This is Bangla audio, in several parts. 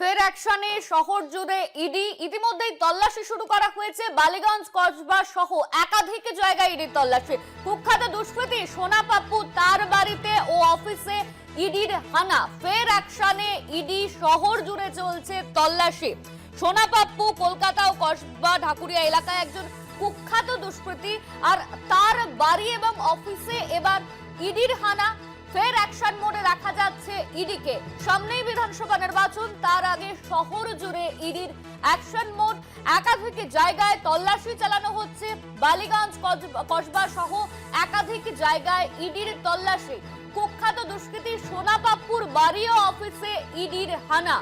ফের অ্যাকশনে শহর জুড়ে ইডি ইতিমধ্যেই তল্লাশি শুরু করা হয়েছে। বালিগঞ্জ কসবা সহ একাধিক জায়গায় ইডির তল্লাশি। কুখ্যাত দুষ্কৃতী সোনা পাপ্পু তার বাড়িতে ও অফিসে ইডির হানা। ফের অ্যাকশনে ইডি শহর জুড়ে চলছে তল্লাশি। সোনা পাপ্পু কলকাতা ও কসবা ঢাকুরিয়া এলাকায় একজন কুখ্যাত দুষ্কৃতী, আর তার বাড়ি এবং অফিসে এবার ইডির হানা। ফের অ্যাকশন মোডে দেখা যাচ্ছে ইডিকে। সামনেই বিধানসভা নির্বাচন, তার আগে শহর জুড়ে ইডির অ্যাকশন মোড। একাধিক জায়গায় তল্লাশি চালানো হচ্ছে। বালিগঞ্জ কসবা সহ একাধিক জায়গায় ইডির তল্লাশি। কুখ্যাত দুষ্কৃতী সোনা পাপ্পুর বাড়ি ও অফিসে ইডির হানা।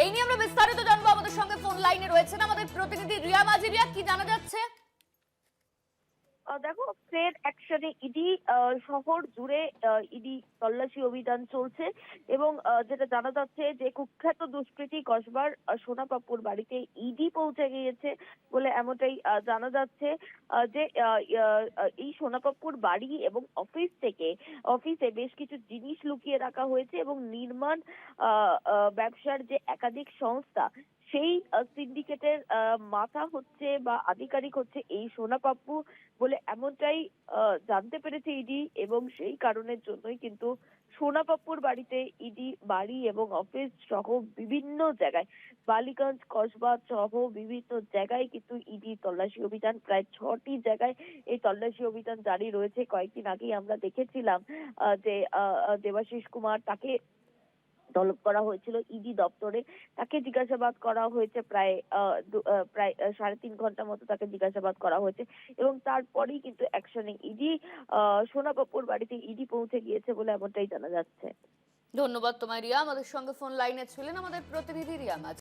এই নিয়ে আমরা বিস্তারিত জানবো। আমাদের সঙ্গে ফোন লাইনে রয়েছেন আমাদের প্রতিনিধি রিয়া মাঝি। রিয়া, কি জানা যাচ্ছে? দেখো, ফের অ্যাকশনে ইডি শহর জুড়ে ইডি তল্লাশি অভিযান চলছে এবং যেটা জানা যাচ্ছে যে কুখ্যাত দুষ্কৃতী কসবার সোনা পাপ্পুর বাড়িতে ইডি পৌঁছে গিয়েছে বলে এমনটাই জানা যাচ্ছে। যে এই সোনা পাপ্পুর বাড়ি এবং অফিসে বেশ কিছু জিনিস লুকিয়ে রাখা হয়েছে এবং নির্মাণ ব্যবসার যে একাধিক সংস্থা, সেই সিন্ডিকেটের মাথা হচ্ছে বা আধিকারিক হচ্ছে এই সোনা পাপ্পু বলে এমনটাই জানতে পেরেছে ইডি। এবং সেই কারণের জন্যই কিন্তু সোনা পাপ্পুর বাড়িতে ইডি বাড়ি এবং অফিস সহ বিভিন্ন জায়গায়, বালিগঞ্জ কসবা সহ বিভিন্ন জায়গায় কিন্তু ইডি তল্লাশি অভিযান, প্রায় 6টি জায়গায় এই তল্লাশি অভিযান জারি রয়েছে। কয়েকদিন আগেই আমরা দেখেছিলাম যে দেবাশিস কুমার, তাকে তলব করা হয়েছিল ইডি দপ্তরে। তাকে জিজ্ঞাসাবাদ করা হয়েছে প্রায় 3.5 ঘন্টা মতো তাকে জিজ্ঞাসাবাদ করা হয়েছে এবং তারপরেই কিন্তু অ্যাকশনে ইডি সোনা পাপ্পুর বাড়িতে ইডি পৌঁছে গিয়েছে বলে এমনটাই জানা যাচ্ছে। ধন্যবাদ তোমায় রিয়া। আমাদের সঙ্গে ফোন লাইনে ছিলেন আমাদের প্রতিনিধি রিয়া মাঝি।